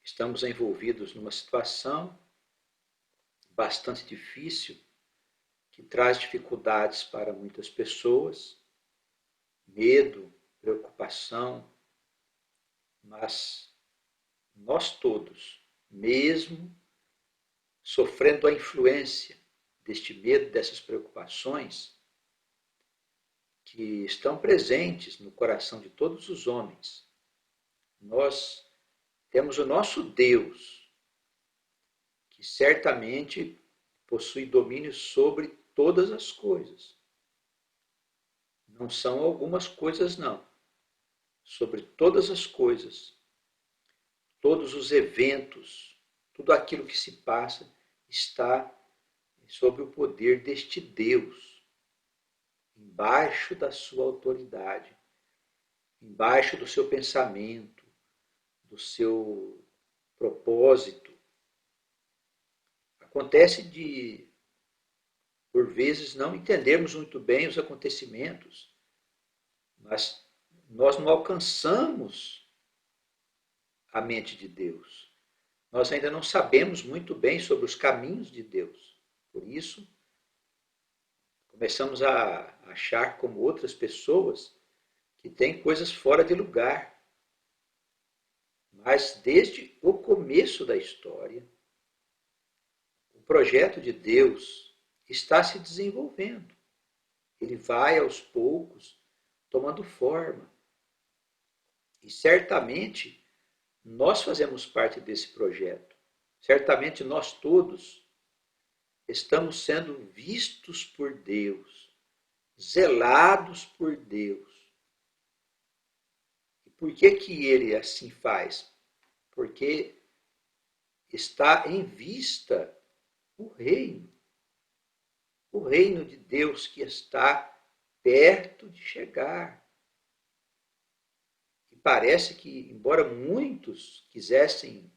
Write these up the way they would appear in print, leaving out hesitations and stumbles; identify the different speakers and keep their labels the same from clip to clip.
Speaker 1: estamos envolvidos numa situação bastante difícil, que traz dificuldades para muitas pessoas, medo, preocupação, mas nós todos, mesmo sofrendo a influência deste medo, dessas preocupações, que estão presentes no coração de todos os homens, nós temos o nosso Deus, que certamente possui domínio sobre todas as coisas. Não são algumas coisas, não. Sobre todas as coisas, todos os eventos, tudo aquilo que se passa está sob o poder deste Deus, embaixo da sua autoridade, embaixo do seu pensamento, do seu propósito. Acontece de, por vezes, não entendermos muito bem os acontecimentos, mas nós não alcançamos a mente de Deus. Nós ainda não sabemos muito bem sobre os caminhos de Deus. Por isso, começamos a achar como outras pessoas que têm coisas fora de lugar. Mas desde o começo da história, o projeto de Deus está se desenvolvendo. Ele vai aos poucos tomando forma. E certamente nós fazemos parte desse projeto. Certamente nós todos estamos sendo vistos por Deus, zelados por Deus. E por que ele assim faz? Porque está em vista o reino de Deus que está perto de chegar. E parece que, embora muitos quisessem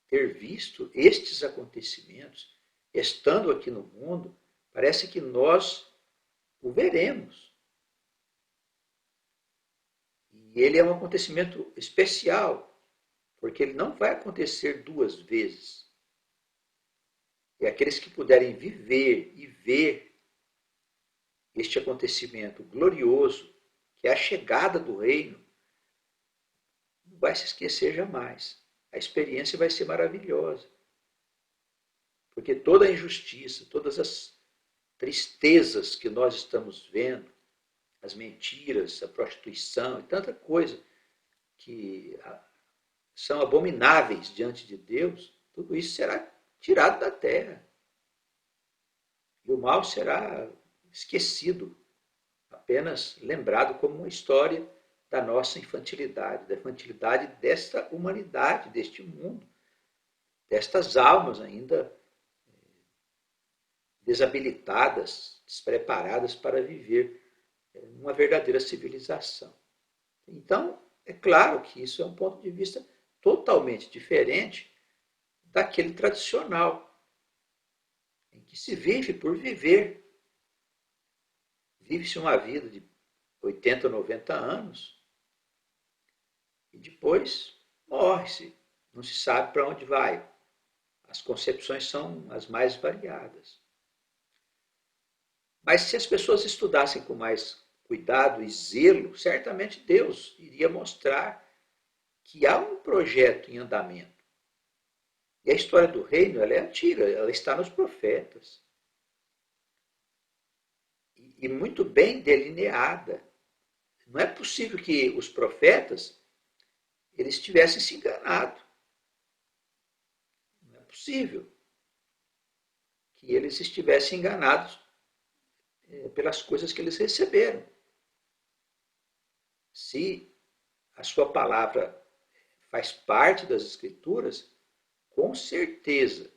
Speaker 1: ter visto estes acontecimentos, estando aqui no mundo, parece que nós o veremos. E ele é um acontecimento especial, porque ele não vai acontecer duas vezes. E aqueles que puderem viver e ver este acontecimento glorioso, que é a chegada do reino, não vai se esquecer jamais. A experiência vai ser maravilhosa. Porque toda a injustiça, todas as tristezas que nós estamos vendo, as mentiras, a prostituição e tanta coisa que são abomináveis diante de Deus, tudo isso será tirado da terra. E o mal será esquecido, apenas lembrado como uma história da nossa infantilidade, da infantilidade desta humanidade, deste mundo, destas almas ainda desabilitadas, despreparadas para viver uma verdadeira civilização. Então, é claro que isso é um ponto de vista totalmente diferente daquele tradicional, em que se vive por viver. Vive-se uma vida de 80, 90 anos e depois morre-se. Não se sabe para onde vai. As concepções são as mais variadas. Mas se as pessoas estudassem com mais cuidado e zelo, certamente Deus iria mostrar que há um projeto em andamento. E a história do reino ela é antiga, ela está nos profetas. E muito bem delineada. Não é possível que os profetas eles tivessem se enganado. Não é possível que eles estivessem enganados pelas coisas que eles receberam. Se a sua palavra faz parte das Escrituras, com certeza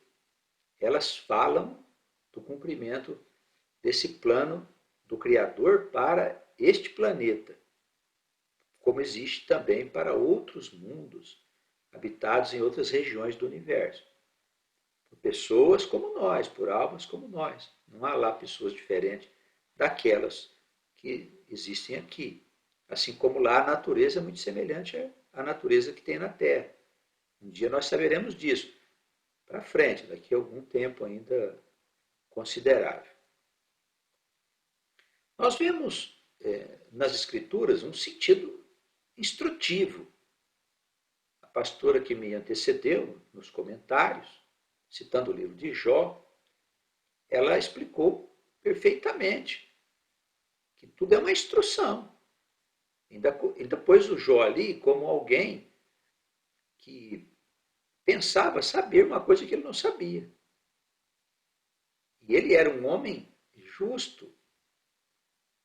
Speaker 1: elas falam do cumprimento desse plano do Criador para este planeta, como existe também para outros mundos habitados em outras regiões do universo. Por pessoas como nós, por almas como nós. Não há lá pessoas diferentes daquelas que existem aqui. Assim como lá a natureza é muito semelhante à natureza que tem na Terra. Um dia nós saberemos disso. Para frente, daqui a algum tempo ainda considerável. Nós vemos nas Escrituras um sentido instrutivo. A pastora que me antecedeu, nos comentários, citando o livro de Jó, ela explicou perfeitamente que tudo é uma instrução. Ainda pôs o Jó ali como alguém que pensava saber uma coisa que ele não sabia. E ele era um homem justo,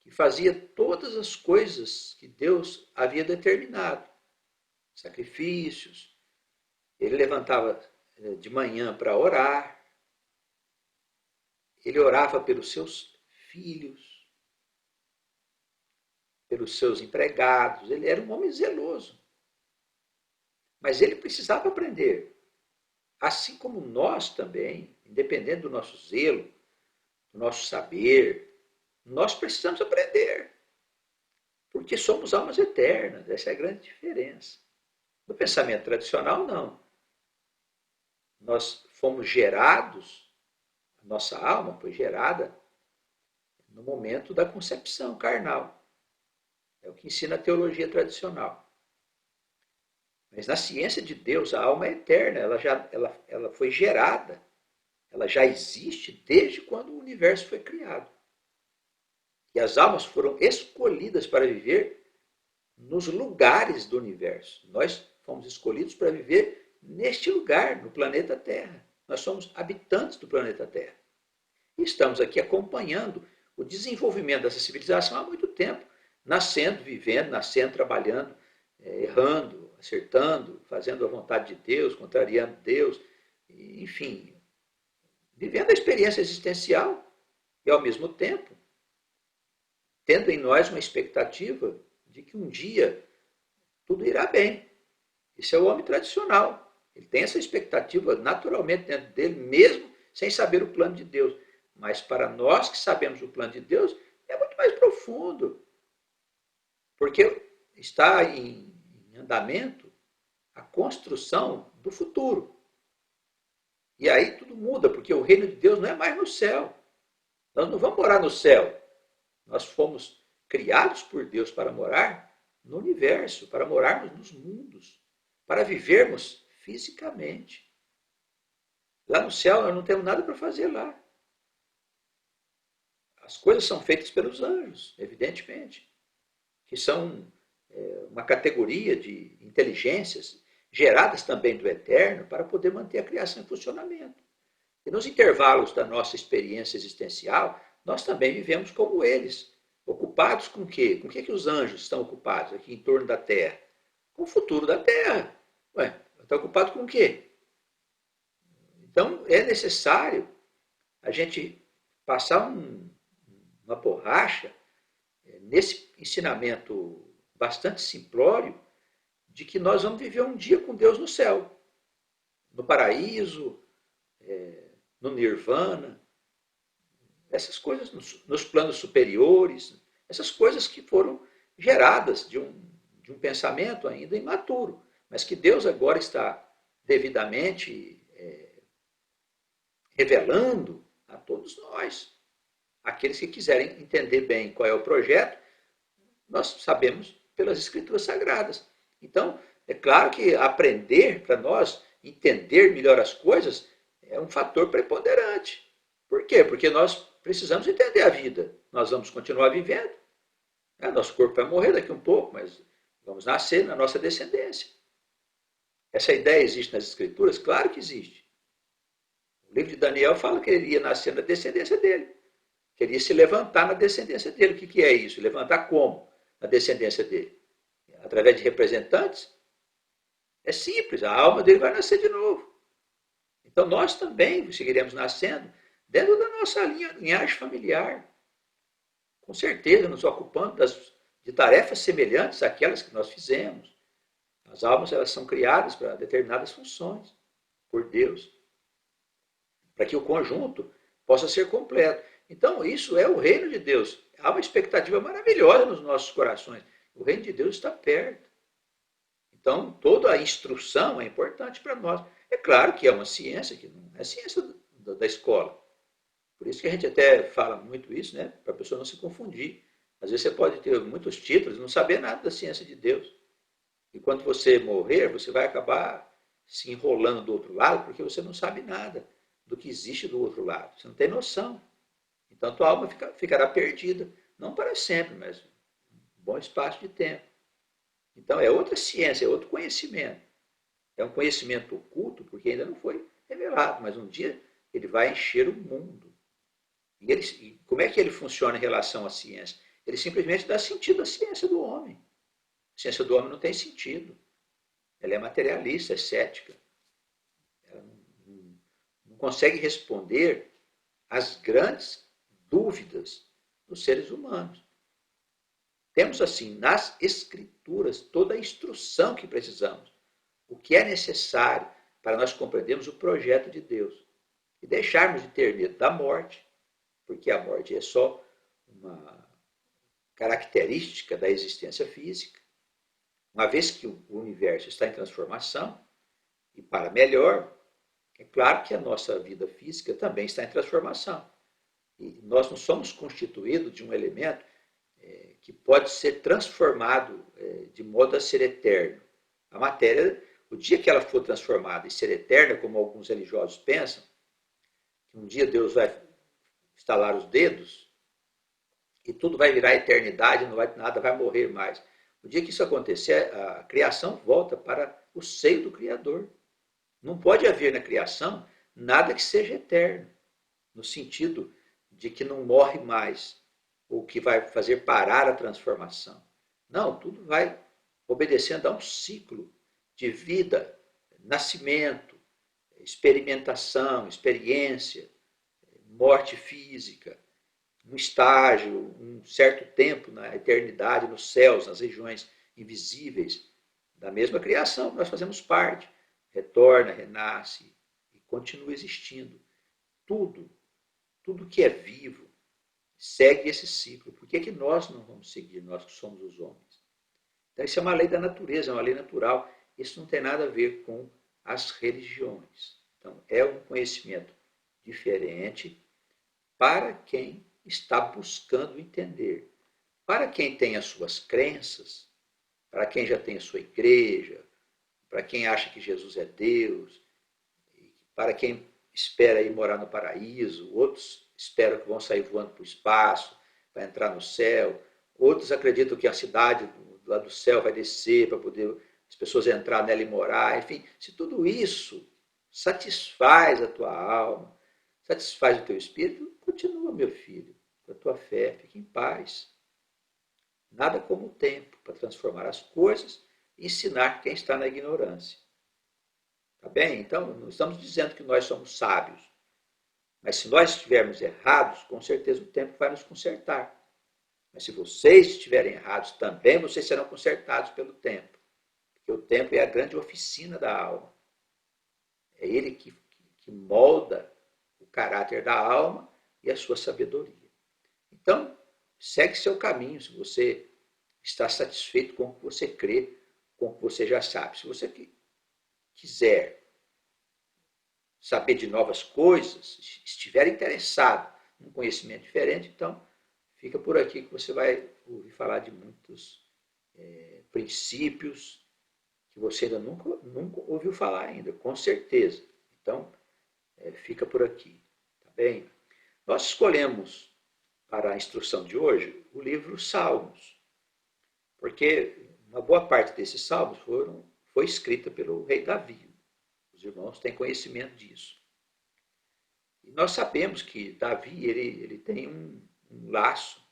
Speaker 1: que fazia todas as coisas que Deus havia determinado. Sacrifícios, ele levantava de manhã para orar, ele orava pelos seus filhos, pelos seus empregados, ele era um homem zeloso. Mas ele precisava aprender, assim como nós também, independente do nosso zelo, do nosso saber, nós precisamos aprender, porque somos almas eternas, essa é a grande diferença. No pensamento tradicional, não. Nós fomos gerados, a nossa alma foi gerada no momento da concepção carnal. É o que ensina a teologia tradicional. Mas na ciência de Deus, a alma é eterna, ela foi gerada, ela já existe desde quando o universo foi criado. E as almas foram escolhidas para viver nos lugares do universo. Nós fomos escolhidos para viver neste lugar, no planeta Terra. Nós somos habitantes do planeta Terra. E estamos aqui acompanhando o desenvolvimento dessa civilização há muito tempo, nascendo, vivendo, nascendo, trabalhando, errando, acertando, fazendo a vontade de Deus, contrariando Deus, enfim, vivendo a experiência existencial e, ao mesmo tempo, tendo em nós uma expectativa de que um dia tudo irá bem. Esse é o homem tradicional. Ele tem essa expectativa naturalmente dentro dele, mesmo sem saber o plano de Deus. Mas para nós que sabemos o plano de Deus, é muito mais profundo. Porque está em andamento a construção do futuro. E aí tudo muda, porque o reino de Deus não é mais no céu. Nós não vamos morar no céu. Nós fomos criados por Deus para morar no universo, para morarmos nos mundos, para vivermos fisicamente. Lá no céu nós não temos nada para fazer lá. As coisas são feitas pelos anjos, evidentemente, que são uma categoria de inteligências geradas também do eterno para poder manter a criação em funcionamento. E nos intervalos da nossa experiência existencial, nós também vivemos como eles, ocupados com o quê? Com o que os anjos estão ocupados aqui em torno da Terra? Com o futuro da Terra. Ué, está ocupado com o quê? Então, é necessário a gente passar uma borracha nesse ensinamento bastante simplório de que nós vamos viver um dia com Deus no céu, no paraíso, no nirvana, essas coisas nos planos superiores, essas coisas que foram geradas de um pensamento ainda imaturo, mas que Deus agora está devidamente revelando a todos nós. Aqueles que quiserem entender bem qual é o projeto, nós sabemos pelas Escrituras Sagradas. Então, é claro que aprender para nós, entender melhor as coisas, é um fator preponderante. Por quê? Porque nós precisamos entender a vida. Nós vamos continuar vivendo. Nosso corpo vai morrer daqui um pouco, mas vamos nascer na nossa descendência. Essa ideia existe nas Escrituras? Claro que existe. O livro de Daniel fala que ele ia nascer na descendência dele. Que ele ia se levantar na descendência dele. O que é isso? Levantar como? Na descendência dele? Através de representantes? É simples, a alma dele vai nascer de novo. Então nós também seguiremos nascendo dentro da nossa linhagem familiar. Com certeza, nos ocupando de tarefas semelhantes àquelas que nós fizemos. As almas elas são criadas para determinadas funções por Deus, para que o conjunto possa ser completo. Então, isso é o reino de Deus. Há uma expectativa maravilhosa nos nossos corações. O reino de Deus está perto. Então, toda a instrução é importante para nós. É claro que é uma ciência, que não é ciência da escola. Por isso que a gente até fala muito isso, né? Para a pessoa não se confundir. Às vezes você pode ter muitos títulos e não saber nada da ciência de Deus. E quando você morrer, você vai acabar se enrolando do outro lado, porque você não sabe nada do que existe do outro lado. Você não tem noção. Então, a tua alma ficará perdida. Não para sempre, mas um bom espaço de tempo. Então, é outra ciência, é outro conhecimento. É um conhecimento oculto, porque ainda não foi revelado, mas um dia ele vai encher o mundo. E como é que ele funciona em relação à ciência? Ele simplesmente dá sentido à ciência do homem. A ciência do homem não tem sentido. Ela é materialista, é cética. Ela não consegue responder às grandes dúvidas dos seres humanos. Temos, assim, nas Escrituras, toda a instrução que precisamos, o que é necessário para nós compreendermos o projeto de Deus e deixarmos de ter medo da morte, porque a morte é só uma característica da existência física, uma vez que o universo está em transformação, e para melhor, é claro que a nossa vida física também está em transformação. E nós não somos constituídos de um elemento que pode ser transformado de modo a ser eterno. A matéria, o dia que ela for transformada e ser eterna, como alguns religiosos pensam, que um dia Deus vai estalar os dedos e tudo vai virar eternidade, nada vai morrer mais. O dia que isso acontecer, a criação volta para o seio do Criador. Não pode haver na criação nada que seja eterno, no sentido de que não morre mais, ou que vai fazer parar a transformação. Não, tudo vai obedecendo a um ciclo de vida, nascimento, experimentação, experiência, morte física, um estágio, um certo tempo na eternidade, nos céus, nas regiões invisíveis da mesma criação que nós fazemos parte. Retorna, renasce e continua existindo. Tudo que é vivo segue esse ciclo. Por que nós não vamos seguir, nós que somos os homens? Então, isso é uma lei da natureza, é uma lei natural. Isso não tem nada a ver com as religiões. Então, é um conhecimento diferente para quem está buscando entender. Para quem tem as suas crenças, para quem já tem a sua igreja, para quem acha que Jesus é Deus, para quem espera ir morar no paraíso, outros esperam que vão sair voando para o espaço, para entrar no céu, outros acreditam que a cidade lá do céu vai descer para poder as pessoas entrar nela e morar. Enfim, se tudo isso satisfaz a tua alma, satisfaz o teu espírito, continua, meu filho, com a tua fé, fique em paz. Nada como o tempo para transformar as coisas e ensinar quem está na ignorância. Tá bem? Então, não estamos dizendo que nós somos sábios. Mas se nós estivermos errados, com certeza o tempo vai nos consertar. Mas se vocês estiverem errados, também vocês serão consertados pelo tempo. Porque o tempo é a grande oficina da alma. É ele que molda o caráter da alma e a sua sabedoria. Então, segue seu caminho se você está satisfeito com o que você crê, com o que você já sabe. Se você quiser saber de novas coisas, estiver interessado num conhecimento diferente, então fica por aqui que você vai ouvir falar de muitos princípios que você ainda nunca ouviu falar ainda, com certeza. Então, fica por aqui, tá bem? Nós escolhemos para a instrução de hoje o livro Salmos, porque uma boa parte desses salmos foi escrita pelo rei Davi. Os irmãos têm conhecimento disso. E nós sabemos que Davi ele tem um laço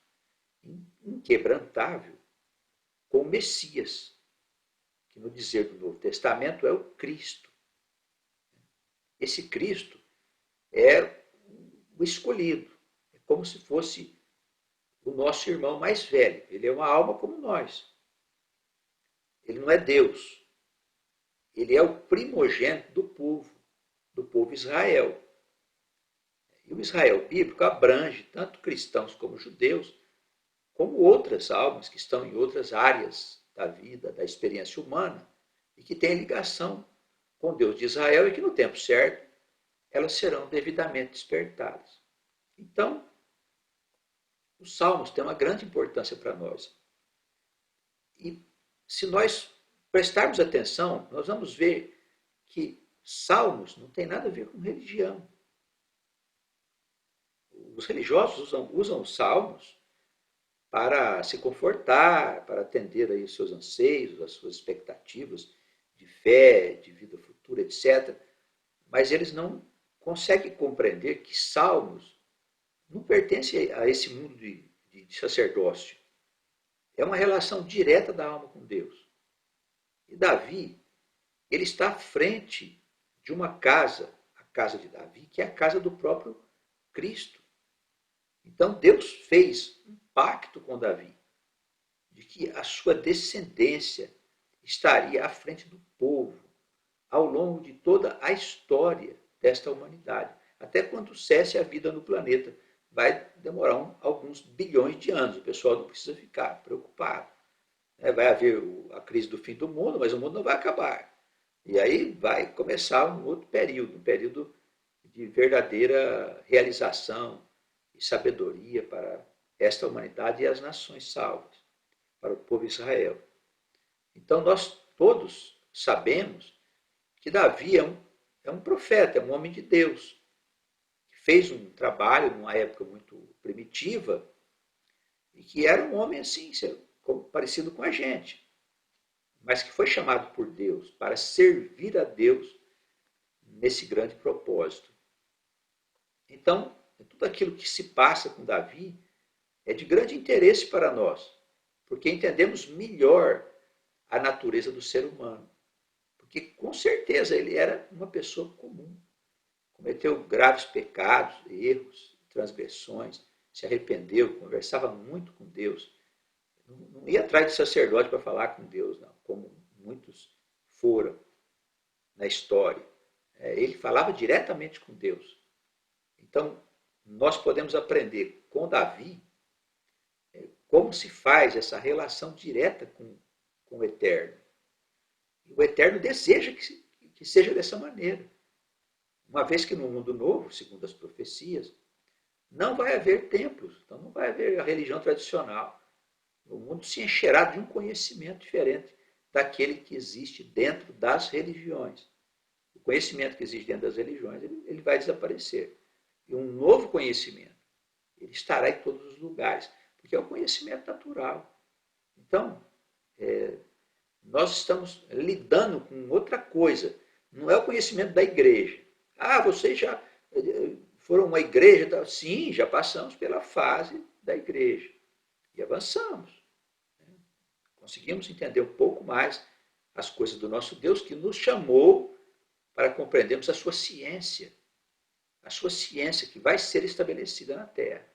Speaker 1: inquebrantável com o Messias, que no dizer do Novo Testamento é o Cristo. Esse Cristo é o escolhido, é como se fosse o nosso irmão mais velho. Ele é uma alma como nós. Ele não é Deus. Ele é o primogênito do povo Israel. E o Israel bíblico abrange tanto cristãos como judeus, como outras almas que estão em outras áreas da vida, da experiência humana, e que têm ligação com Deus de Israel e que no tempo certo elas serão devidamente despertadas. Então, os salmos têm uma grande importância para nós. E se nós prestarmos atenção, nós vamos ver que salmos não tem nada a ver com religião. Os religiosos usam os salmos para se confortar, para atender aí os seus anseios, as suas expectativas de fé, de vida futura, etc. Mas eles não conseguem compreender que salmos não pertencem a esse mundo de sacerdócio. É uma relação direta da alma com Deus. E Davi, ele está à frente de uma casa, a casa de Davi, que é a casa do próprio Cristo. Então Deus fez um pacto com Davi, de que a sua descendência estaria à frente do povo, ao longo de toda a história desta humanidade, até quando cesse a vida no planeta. Vai demorar alguns bilhões de anos, o pessoal não precisa ficar preocupado. Vai haver a crise do fim do mundo, mas o mundo não vai acabar. E aí vai começar um outro período, um período de verdadeira realização e sabedoria para esta humanidade e as nações salvas, para o povo de Israel. Então nós todos sabemos que Davi é um profeta, é um homem de Deus, que fez um trabalho numa época muito primitiva e que era um homem assim, parecido com a gente, mas que foi chamado por Deus para servir a Deus nesse grande propósito. Então, tudo aquilo que se passa com Davi é de grande interesse para nós, porque entendemos melhor a natureza do ser humano. Porque, com certeza, ele era uma pessoa comum. Cometeu graves pecados, erros, transgressões, se arrependeu, conversava muito com Deus. Não ia atrás de sacerdote para falar com Deus, não, como muitos foram na história. Ele falava diretamente com Deus. Então, nós podemos aprender com Davi como se faz essa relação direta com o Eterno. E o Eterno deseja que seja dessa maneira. Uma vez que no mundo novo, segundo as profecias, não vai haver templos, então não vai haver a religião tradicional. O mundo se encherá de um conhecimento diferente daquele que existe dentro das religiões. O conhecimento que existe dentro das religiões, ele vai desaparecer. E um novo conhecimento, ele estará em todos os lugares, porque é o conhecimento natural. Então, nós estamos lidando com outra coisa. Não é o conhecimento da igreja. Ah, vocês já foram uma igreja? Sim, já passamos pela fase da igreja. E avançamos. Conseguimos entender um pouco mais as coisas do nosso Deus, que nos chamou para compreendermos a sua ciência que vai ser estabelecida na Terra,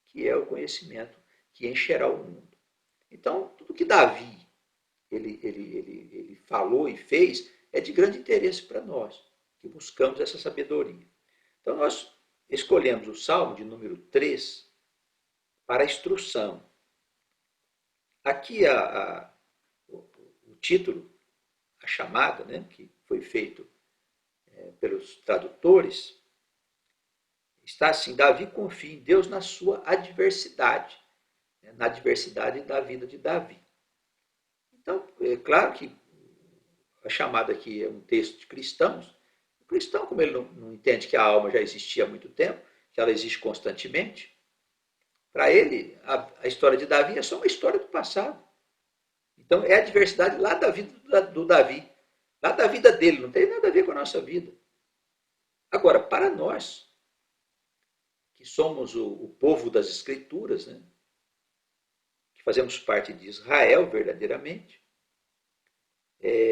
Speaker 1: que é o conhecimento que encherá o mundo. Então, tudo que Davi ele falou e fez é de grande interesse para nós, que buscamos essa sabedoria. Então, nós escolhemos o Salmo de número 3 para a instrução. Aqui o título, a chamada, né, que foi feito pelos tradutores, está assim: Davi confia em Deus na sua adversidade, na adversidade da vida de Davi. Então, é claro que a chamada aqui é um texto de cristãos. O cristão, como ele não entende que a alma já existia há muito tempo, que ela existe constantemente, para ele, a história de Davi é só uma história do passado. Então, é a adversidade lá da vida do Davi, lá da vida dele, não tem nada a ver com a nossa vida. Agora, para nós, que somos o povo das Escrituras, né, que fazemos parte de Israel verdadeiramente,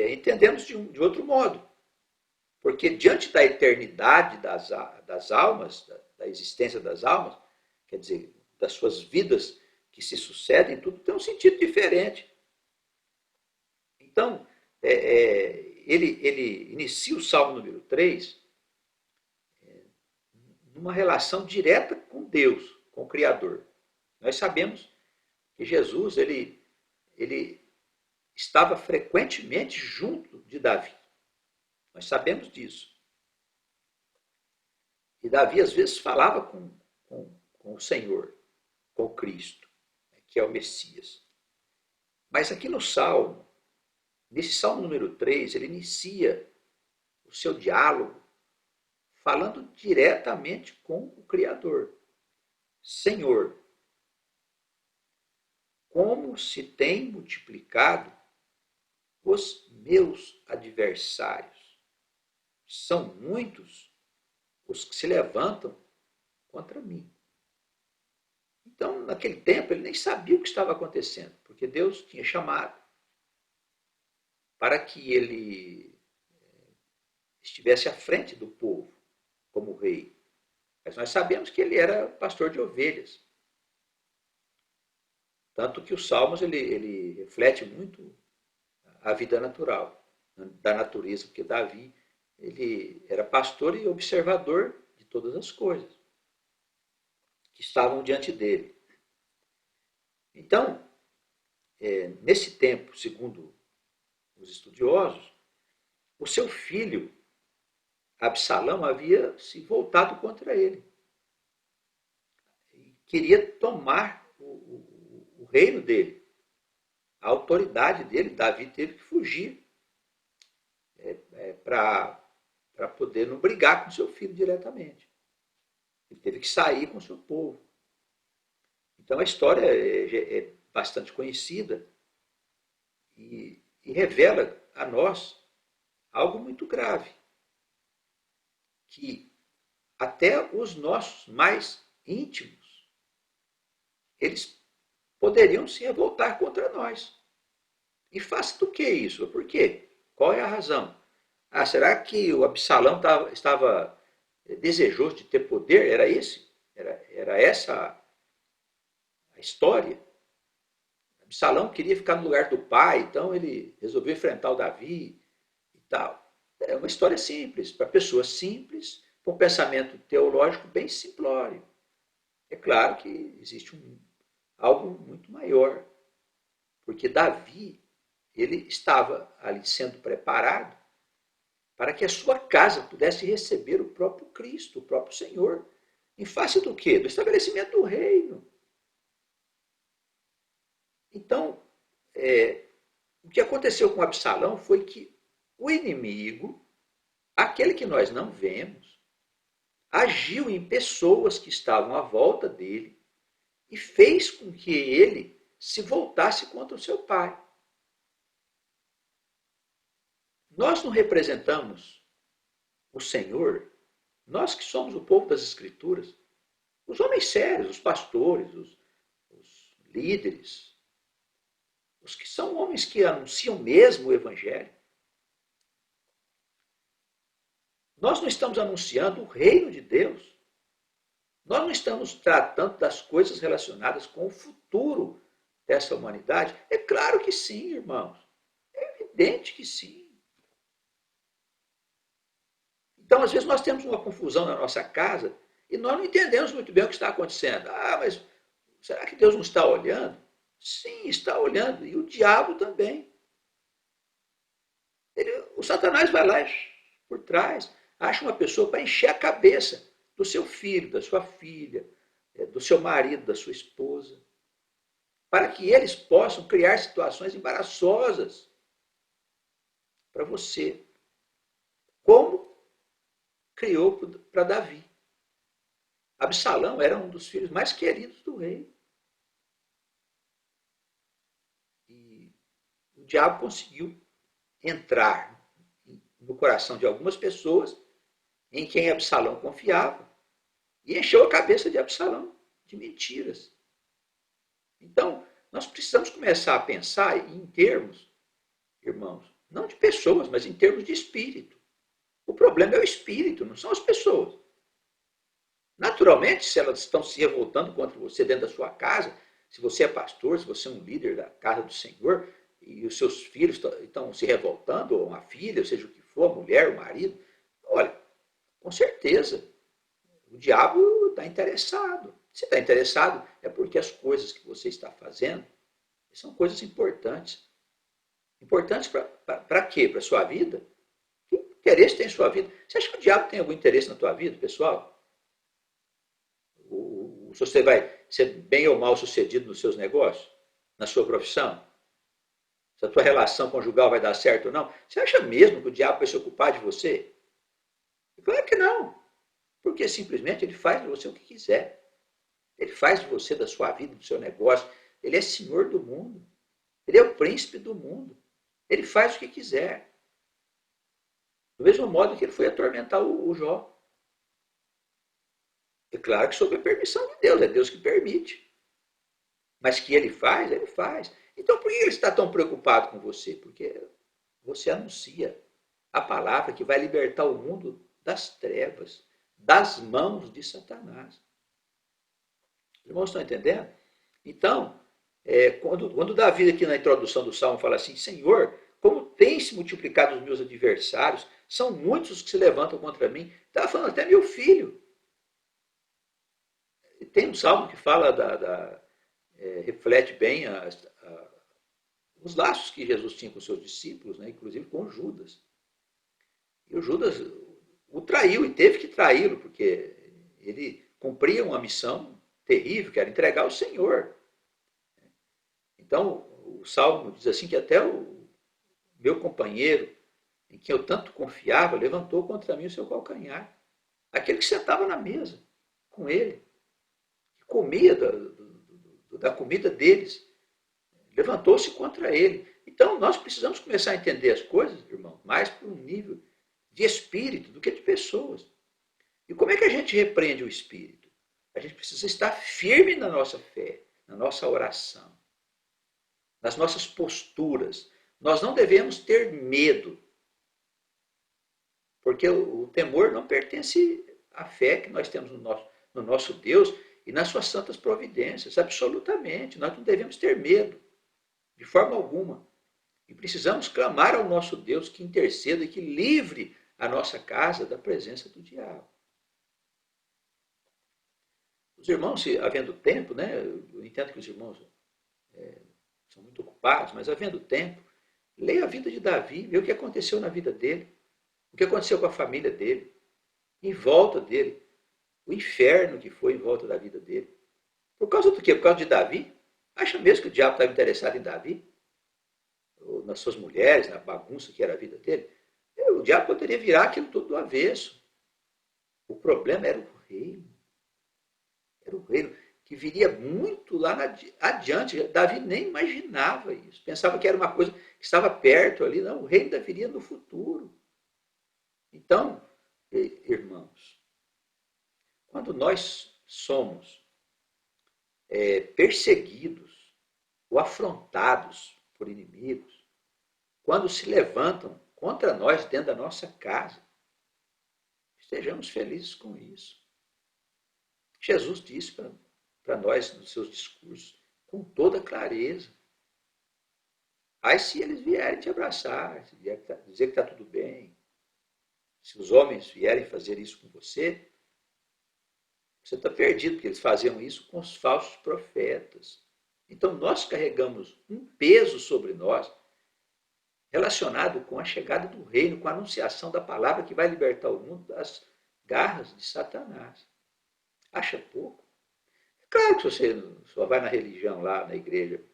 Speaker 1: entendemos de outro modo. Porque diante da eternidade das almas, da existência das almas, quer dizer, das suas vidas que se sucedem, tudo tem um sentido diferente. Então, ele inicia o Salmo número 3 numa relação direta com Deus, com o Criador. Nós sabemos que Jesus, ele estava frequentemente junto de Davi. Nós sabemos disso. E Davi, às vezes, falava com o Senhor, com o Cristo, que é o Messias. Mas aqui no Salmo, nesse Salmo número 3, ele inicia o seu diálogo falando diretamente com o Criador. Senhor, como se tem multiplicado os meus adversários. São muitos os que se levantam contra mim. Então, naquele tempo, ele nem sabia o que estava acontecendo, porque Deus tinha chamado para que ele estivesse à frente do povo como rei. Mas nós sabemos que ele era pastor de ovelhas. Tanto que os Salmos ele reflete muito a vida natural, da natureza, porque Davi ele era pastor e observador de todas as coisas que estavam diante dele. Então, nesse tempo, segundo os estudiosos, o seu filho, Absalão, havia se voltado contra ele. E queria tomar o reino dele, a autoridade dele. Davi teve que fugir para poder não brigar com seu filho diretamente. Ele teve que sair com seu povo. Então a história é bastante conhecida e revela a nós algo muito grave, que até os nossos mais íntimos, eles poderiam se revoltar contra nós. E face do que isso? Por quê? Qual é a razão? Será que o Absalão estava desejoso de ter poder? Era essa a história? Absalão queria ficar no lugar do pai, então ele resolveu enfrentar o Davi e tal. É uma história simples, para pessoas simples, com um pensamento teológico bem simplório. É claro que existe algo muito maior, porque Davi ele estava ali sendo preparado para que a sua casa pudesse receber o próprio Cristo, o próprio Senhor. Em face do quê? Do estabelecimento do reino. Então, o que aconteceu com Absalão foi que o inimigo, aquele que nós não vemos, agiu em pessoas que estavam à volta dele e fez com que ele se voltasse contra o seu pai. Nós não representamos o Senhor, nós que somos o povo das Escrituras, os homens sérios, os pastores, os líderes, os que são homens que anunciam mesmo o Evangelho. Nós não estamos anunciando o reino de Deus. Nós não estamos tratando das coisas relacionadas com o futuro dessa humanidade. É claro que sim, irmãos. É evidente que sim. Então, às vezes, nós temos uma confusão na nossa casa e nós não entendemos muito bem o que está acontecendo. Mas será que Deus não está olhando? Sim, está olhando. E o diabo também. O Satanás vai lá por trás, acha uma pessoa para encher a cabeça do seu filho, da sua filha, do seu marido, da sua esposa, para que eles possam criar situações embaraçosas para você. Como criou para Davi. Absalão era um dos filhos mais queridos do rei. E o diabo conseguiu entrar no coração de algumas pessoas em quem Absalão confiava e encheu a cabeça de Absalão de mentiras. Então, nós precisamos começar a pensar em termos, irmãos, não de pessoas, mas em termos de espírito. O problema é o espírito, não são as pessoas. Naturalmente, se elas estão se revoltando contra você dentro da sua casa, se você é pastor, se você é um líder da casa do Senhor, e os seus filhos estão se revoltando, ou uma filha, seja o que for, a mulher, o marido, olha, com certeza, o diabo está interessado. Se está interessado, é porque as coisas que você está fazendo são coisas importantes. Importantes para quê? Para a sua vida? Que interesse tem em sua vida? Você acha que o diabo tem algum interesse na tua vida, pessoal? Se você vai ser bem ou mal sucedido nos seus negócios, na sua profissão, se a tua relação conjugal vai dar certo ou não. Você acha mesmo que o diabo vai se ocupar de você? Claro que não. Porque simplesmente ele faz de você o que quiser. Ele faz de você, da sua vida, do seu negócio. Ele é senhor do mundo. Ele é o príncipe do mundo. Ele faz o que quiser. Do mesmo modo que ele foi atormentar o Jó. É claro que sob a permissão de Deus, é Deus que permite. Mas que ele faz, ele faz. Então por que ele está tão preocupado com você? Porque você anuncia a palavra que vai libertar o mundo das trevas, das mãos de Satanás. Os irmãos estão entendendo? Então, quando Davi aqui na introdução do Salmo fala assim, Senhor, como tem se multiplicado os meus adversários, são muitos os que se levantam contra mim. Estava falando até meu filho. Tem um salmo que fala reflete bem os laços que Jesus tinha com os seus discípulos, né, inclusive com Judas. E o Judas o traiu e teve que traí-lo, porque ele cumpria uma missão terrível, que era entregar ao Senhor. Então, o Salmo diz assim que até o meu companheiro, em quem eu tanto confiava, levantou contra mim o seu calcanhar. Aquele que sentava na mesa com ele, que comia da comida deles, levantou-se contra ele. Então, nós precisamos começar a entender as coisas, irmão, mais por um nível de espírito do que de pessoas. E como é que a gente repreende o espírito? A gente precisa estar firme na nossa fé, na nossa oração, nas nossas posturas. Nós não devemos ter medo, porque o temor não pertence à fé que nós temos no nosso Deus e nas suas santas providências, absolutamente. Nós não devemos ter medo, de forma alguma. E precisamos clamar ao nosso Deus que interceda e que livre a nossa casa da presença do diabo. Os irmãos, se havendo tempo, né, eu entendo que os irmãos são muito ocupados, mas havendo tempo, leia a vida de Davi, vê o que aconteceu na vida dele, o que aconteceu com a família dele, em volta dele, o inferno que foi em volta da vida dele. Por causa do quê? Por causa de Davi? Acha mesmo que o diabo estava interessado em Davi? Ou nas suas mulheres, na bagunça que era a vida dele? O diabo poderia virar aquilo tudo do avesso. O problema era o reino. Era o reino que viria muito lá adiante. Davi nem imaginava isso. Pensava que era uma coisa que estava perto ali. Não, o reino ainda viria no futuro. Então, irmãos, quando nós somos perseguidos ou afrontados por inimigos, quando se levantam contra nós dentro da nossa casa, estejamos felizes com isso. Jesus disse para nós nos seus discursos, com toda clareza. Aí se eles vierem te abraçar, dizer que está tudo bem, se os homens vierem fazer isso com você, você está perdido, porque eles faziam isso com os falsos profetas. Então nós carregamos um peso sobre nós relacionado com a chegada do reino, com a anunciação da palavra que vai libertar o mundo das garras de Satanás. Acha pouco? É claro que você só vai na religião lá, na igreja,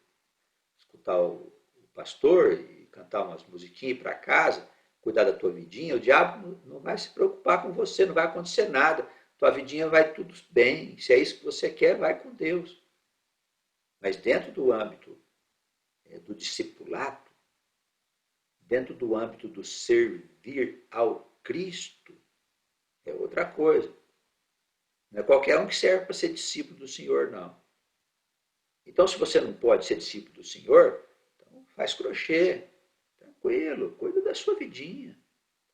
Speaker 1: escutar o pastor e cantar umas musiquinhas para casa, cuidar da tua vidinha, o diabo não vai se preocupar com você, não vai acontecer nada. Tua vidinha vai tudo bem. Se é isso que você quer, vai com Deus. Mas dentro do âmbito do discipulado, dentro do âmbito do servir ao Cristo, é outra coisa. Não é qualquer um que serve para ser discípulo do Senhor, não. Então, se você não pode ser discípulo do Senhor, então faz crochê, tranquilo, cuida da sua vidinha.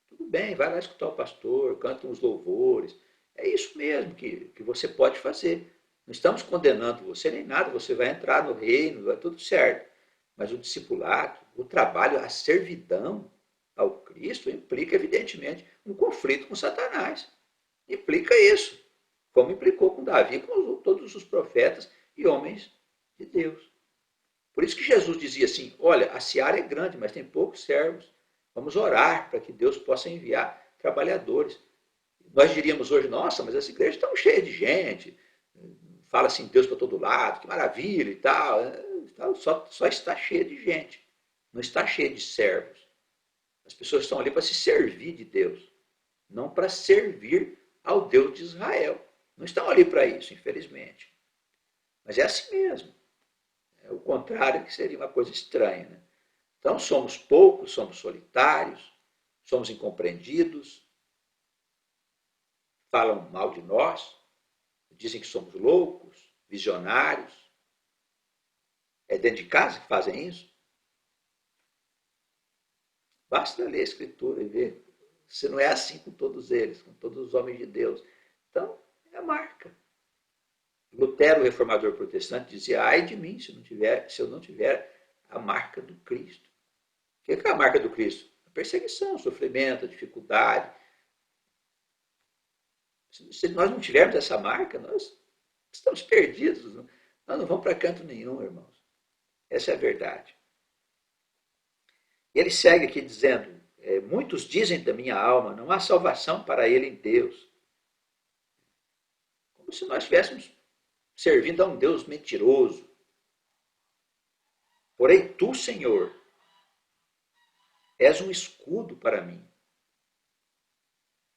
Speaker 1: Tudo bem, vai lá escutar o pastor, canta uns louvores. É isso mesmo que você pode fazer. Não estamos condenando você nem nada, você vai entrar no reino, vai tudo certo. Mas o discipulado, o trabalho, a servidão ao Cristo implica, evidentemente, um conflito com Satanás. Implica isso, como implicou com Davi, com todos os profetas e homens de Deus. Por isso que Jesus dizia assim, olha, a seara é grande, mas tem poucos servos. Vamos orar para que Deus possa enviar trabalhadores. Nós diríamos hoje, nossa, mas essa igreja está cheia de gente, fala assim, Deus para todo lado, que maravilha e tal. Só está cheia de gente, não está cheia de servos. As pessoas estão ali para se servir de Deus, não para servir ao Deus de Israel. Não estão ali para isso, infelizmente. Mas é assim mesmo. É o contrário que seria uma coisa estranha. Né? Então somos poucos, somos solitários, somos incompreendidos, falam mal de nós, dizem que somos loucos, visionários. É dentro de casa que fazem isso? Basta ler a Escritura e ver se não é assim com todos eles, com todos os homens de Deus. Então, é a marca. Lutero, o reformador protestante, dizia, ai de mim se eu não tiver a marca do Cristo. O que é a marca do Cristo? A perseguição, o sofrimento, a dificuldade. Se nós não tivermos essa marca, nós estamos perdidos. Nós não vamos para canto nenhum, irmãos. Essa é a verdade. Ele segue aqui dizendo, muitos dizem da minha alma, não há salvação para ele em Deus. Como se nós estivéssemos servindo a um Deus mentiroso. Porém, tu, Senhor, és um escudo para mim,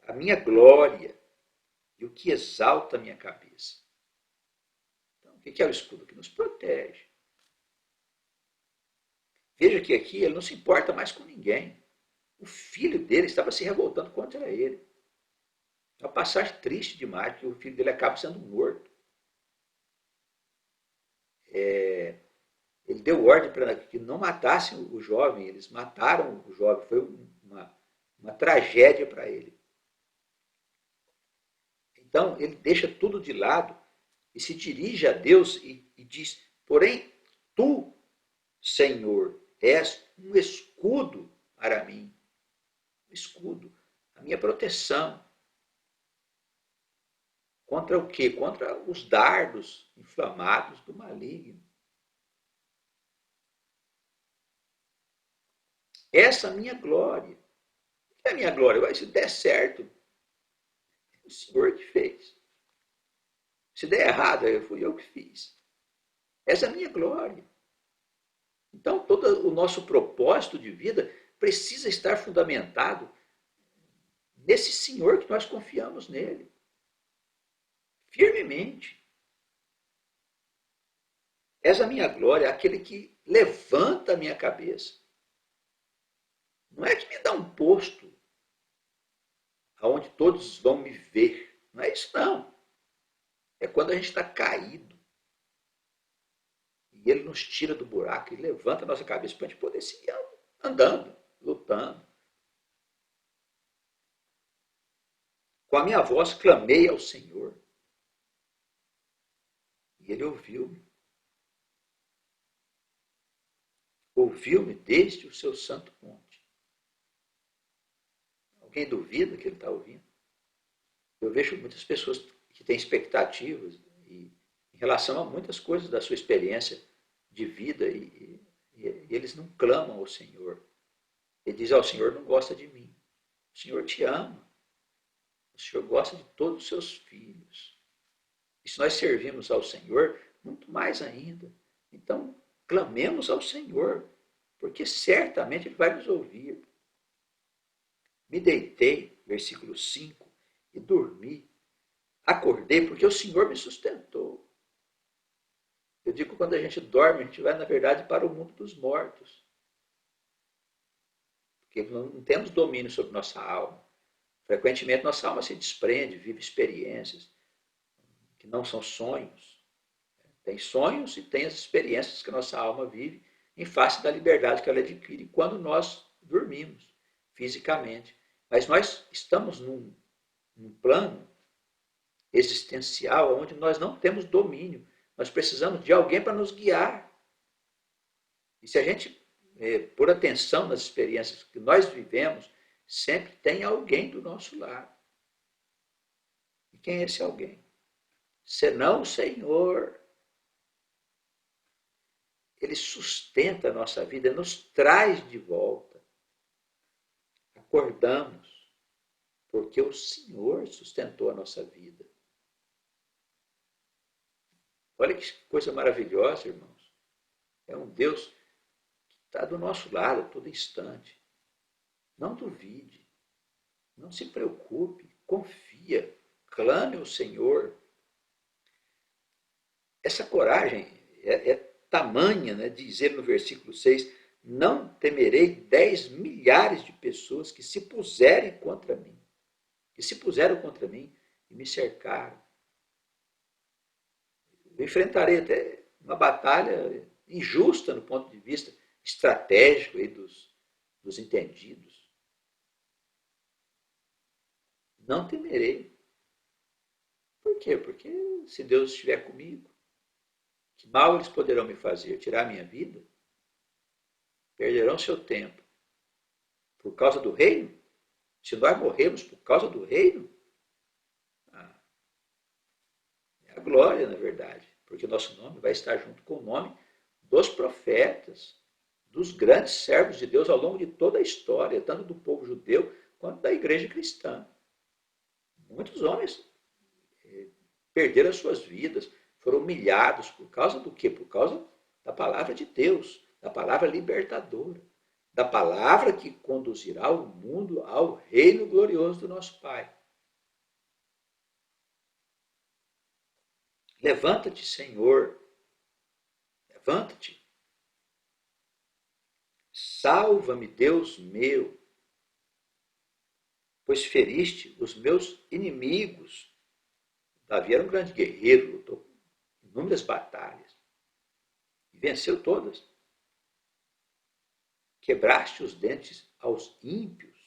Speaker 1: a minha glória e o que exalta a minha cabeça. Então, o que é o escudo? Que nos protege. Veja que aqui ele não se importa mais com ninguém. O filho dele estava se revoltando contra ele. É uma passagem triste demais, que o filho dele acaba sendo morto. Ele deu ordem para que não matassem o jovem, eles mataram o jovem. Foi uma tragédia para ele. Então, ele deixa tudo de lado e se dirige a Deus e diz, porém, tu, Senhor, és um escudo para mim. Um escudo, a minha proteção. Contra o quê? Contra os dardos inflamados do maligno. Essa é a minha glória. O que é a minha glória? Se der certo, o Senhor que fez. Se der errado, fui eu que fiz. Essa é a minha glória. Então, todo o nosso propósito de vida precisa estar fundamentado nesse Senhor que nós confiamos nele. Firmemente. Essa é a minha glória, aquele que levanta a minha cabeça. Não é que me dá um posto aonde todos vão me ver. Não é isso, não. É quando a gente está caído. E ele nos tira do buraco e levanta a nossa cabeça para a gente poder seguir andando, lutando. Com a minha voz clamei ao Senhor. E ele ouviu-me. Ouviu-me desde o seu santo monte. Alguém duvida que ele está ouvindo? Eu vejo muitas pessoas que têm expectativas em relação a muitas coisas da sua experiência de vida e eles não clamam ao Senhor. Ele diz, o Senhor não gosta de mim. O Senhor te ama. O Senhor gosta de todos os seus filhos. E se nós servimos ao Senhor, muito mais ainda. Então, clamemos ao Senhor, porque certamente Ele vai nos ouvir. Me deitei, versículo 5, e dormi. Acordei porque o Senhor me sustentou. Eu digo que quando a gente dorme, a gente vai, na verdade, para o mundo dos mortos. Porque não temos domínio sobre nossa alma. Frequentemente, nossa alma se desprende, vive experiências que não são sonhos. Tem sonhos e tem as experiências que a nossa alma vive em face da liberdade que ela adquire quando nós dormimos fisicamente. Mas nós estamos num plano existencial onde nós não temos domínio. Nós precisamos de alguém para nos guiar. E se a gente por atenção nas experiências que nós vivemos, sempre tem alguém do nosso lado. E quem é esse alguém? Senão o Senhor. ele sustenta a nossa vida, nos traz de volta. Acordamos, porque o Senhor sustentou a nossa vida. Olha que coisa maravilhosa, irmãos. É um Deus que está do nosso lado a todo instante. Não duvide, não se preocupe, confia, clame ao Senhor. Essa coragem é tamanha, né, dizer no versículo 6, não temerei 10 milhares de pessoas que se puserem contra mim, que se puseram contra mim e me cercaram. Eu enfrentarei até uma batalha injusta no ponto de vista estratégico aí dos entendidos. Não temerei. Por quê? Porque se Deus estiver comigo, que mal eles poderão me fazer? Tirar a minha vida? Perderão seu tempo. Por causa do reino? Se nós morremos por causa do reino, é a glória, na verdade. Porque o nosso nome vai estar junto com o nome dos profetas, dos grandes servos de Deus ao longo de toda a história, tanto do povo judeu quanto da igreja cristã. Muitos homens perderam as suas vidas, foram humilhados por causa do quê? Por causa da palavra de Deus, da palavra libertadora, da palavra que conduzirá o mundo ao reino glorioso do nosso Pai. Levanta-te, Senhor, levanta-te. Salva-me, Deus meu, pois feriste os meus inimigos. Davi era um grande guerreiro, lutou inúmeras batalhas e venceu todas. Quebraste os dentes aos ímpios.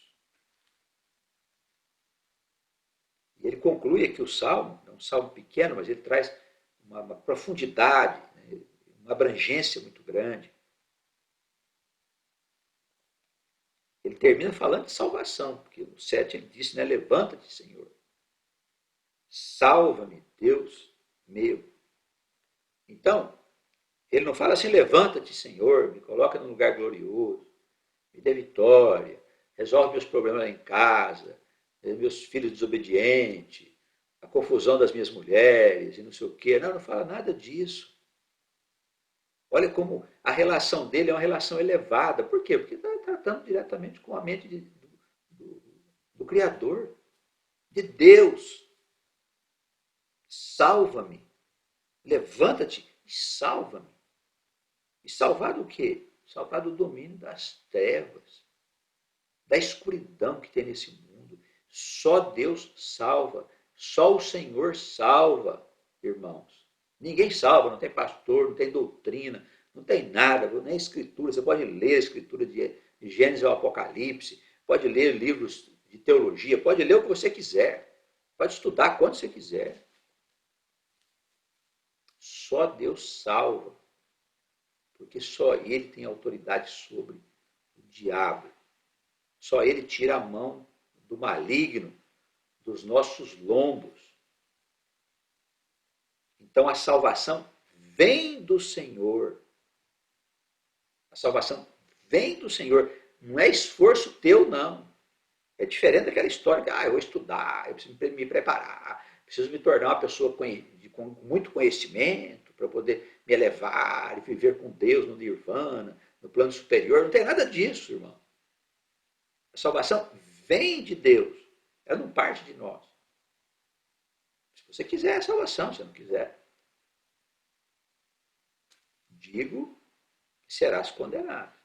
Speaker 1: E ele conclui aqui o salmo, é um salmo pequeno, mas ele traz uma profundidade, né, uma abrangência muito grande. Ele termina falando de salvação, porque no 7 ele disse, né, levanta-te, Senhor. Salva-me, Deus meu. Então, ele não fala assim, levanta-te, Senhor, me coloca num lugar glorioso, me dê vitória, resolve meus problemas lá em casa, meus filhos desobedientes, a confusão das minhas mulheres e não sei o quê. Não fala nada disso. Olha como a relação dele é uma relação elevada. Por quê? Porque está tratando diretamente com a mente do Criador, de Deus. Salva-me, levanta-te e salva-me. E salvar do quê? Salvar do domínio das trevas, da escuridão que tem nesse mundo. Só Deus salva, só o Senhor salva, irmãos. Ninguém salva, não tem pastor, não tem doutrina, não tem nada, nem escritura. Você pode ler a escritura de Gênesis ao Apocalipse, pode ler livros de teologia, pode ler o que você quiser, pode estudar quando você quiser. Só Deus salva, porque só Ele tem autoridade sobre o diabo. Só Ele tira a mão do maligno, dos nossos lombos. Então a salvação vem do Senhor. A salvação vem do Senhor. Não é esforço teu, não. É diferente daquela história que eu vou estudar, eu preciso me preparar, preciso me tornar uma pessoa com muito conhecimento para poder me elevar e viver com Deus no nirvana, no plano superior. Não tem nada disso, irmão. A salvação vem de Deus. Ela não parte de nós. Se você quiser, é salvação. Se não quiser, digo que serás condenado.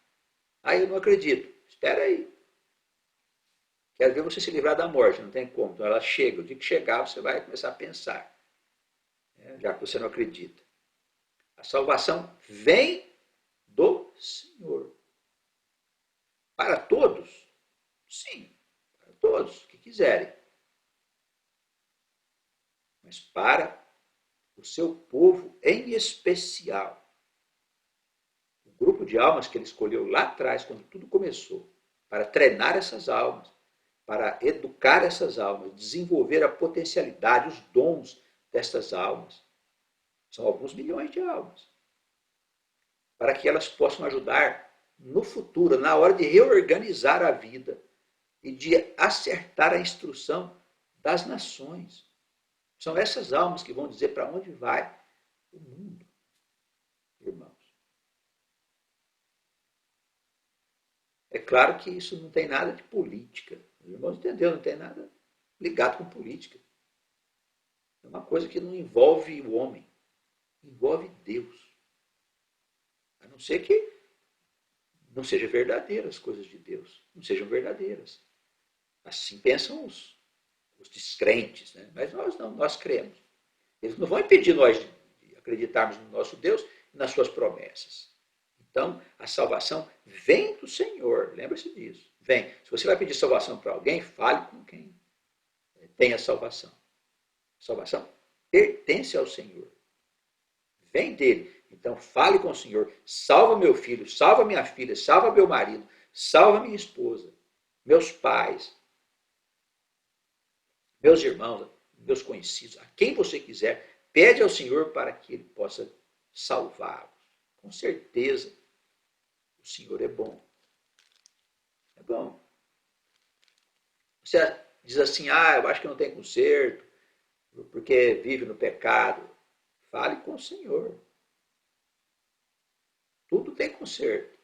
Speaker 1: Aí eu não acredito. Espera aí. Quero ver você se livrar da morte. Não tem como. Então ela chega. O dia que chegar, você vai começar a pensar. Já que você não acredita. A salvação vem do Senhor. Para todos? Sim. Para todos que quiserem. Mas para o seu povo em especial. O grupo de almas que ele escolheu lá atrás, quando tudo começou, para treinar essas almas, para educar essas almas, desenvolver a potencialidade, os dons destas almas. São alguns milhões de almas. para que elas possam ajudar no futuro, na hora de reorganizar a vida e de acertar a instrução das nações. São essas almas que vão dizer para onde vai o mundo, irmãos. É claro que isso não tem nada de política. Os irmãos entenderam, não tem nada ligado com política. É uma coisa que não envolve o homem, envolve Deus. A não ser que não sejam verdadeiras as coisas de Deus, não sejam verdadeiras. Assim pensam os descrentes, né? Mas nós não, nós cremos. Eles não vão impedir nós de acreditarmos no nosso Deus e nas suas promessas. Então, a salvação vem do Senhor, lembre-se disso. Vem. Se você vai pedir salvação para alguém, fale com quem tem a salvação. A salvação pertence ao Senhor. Vem dele. Então, fale com o Senhor. Salva meu filho, salva minha filha, salva meu marido, salva minha esposa, meus pais, meus irmãos, meus conhecidos, a quem você quiser, pede ao Senhor para que ele possa salvá-los. Com certeza, o Senhor é bom. É bom. Você diz assim, eu acho que não tem conserto, porque vive no pecado. Fale com o Senhor. Tudo tem conserto.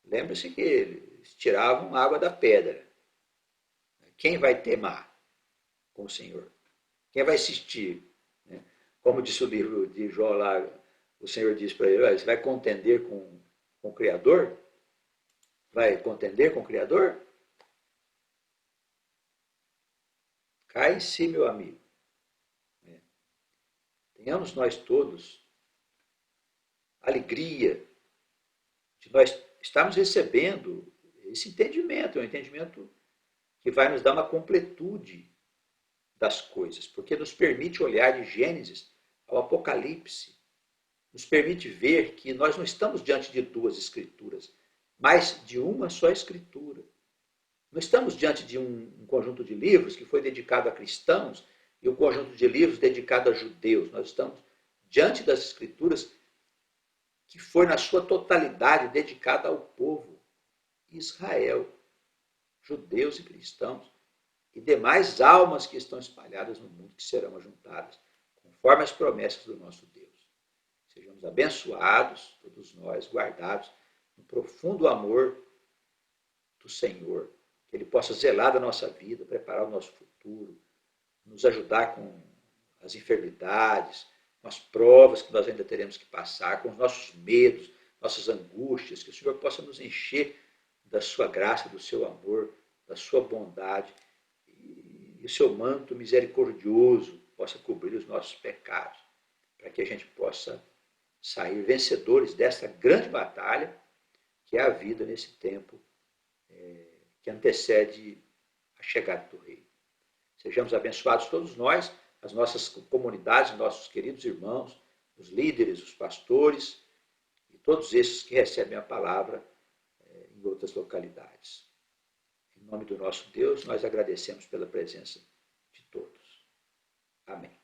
Speaker 1: Lembre-se que eles tiravam água da pedra. Quem vai temar com o Senhor? Quem vai assistir? Como disse o livro de Jó lá, o Senhor diz para ele, você vai contender com o Criador? Vai contender com o Criador? Cai em si, meu amigo. Tenhamos nós todos alegria de nós estarmos recebendo esse entendimento, é um entendimento que vai nos dar uma completude das coisas, porque nos permite olhar de Gênesis ao Apocalipse, nos permite ver que nós não estamos diante de duas escrituras, mas de uma só escritura. Não estamos diante de um conjunto de livros que foi dedicado a cristãos e um conjunto de livros dedicado a judeus. Nós estamos diante das escrituras que foi na sua totalidade dedicada ao povo Israel, judeus e cristãos, e demais almas que estão espalhadas no mundo, que serão ajuntadas, conforme as promessas do nosso Deus. Sejamos abençoados, todos nós, guardados no profundo amor do Senhor, que Ele possa zelar da nossa vida, preparar o nosso futuro, nos ajudar com as enfermidades, com as provas que nós ainda teremos que passar, com os nossos medos, nossas angústias, que o Senhor possa nos encher da sua graça, do seu amor, da sua bondade, e o seu manto misericordioso possa cobrir os nossos pecados, para que a gente possa sair vencedores desta grande batalha, que é a vida nesse tempo que antecede a chegada do Rei. Sejamos abençoados todos nós, as nossas comunidades, nossos queridos irmãos, os líderes, os pastores e todos esses que recebem a palavra em outras localidades. Em nome do nosso Deus, nós agradecemos pela presença de todos. Amém.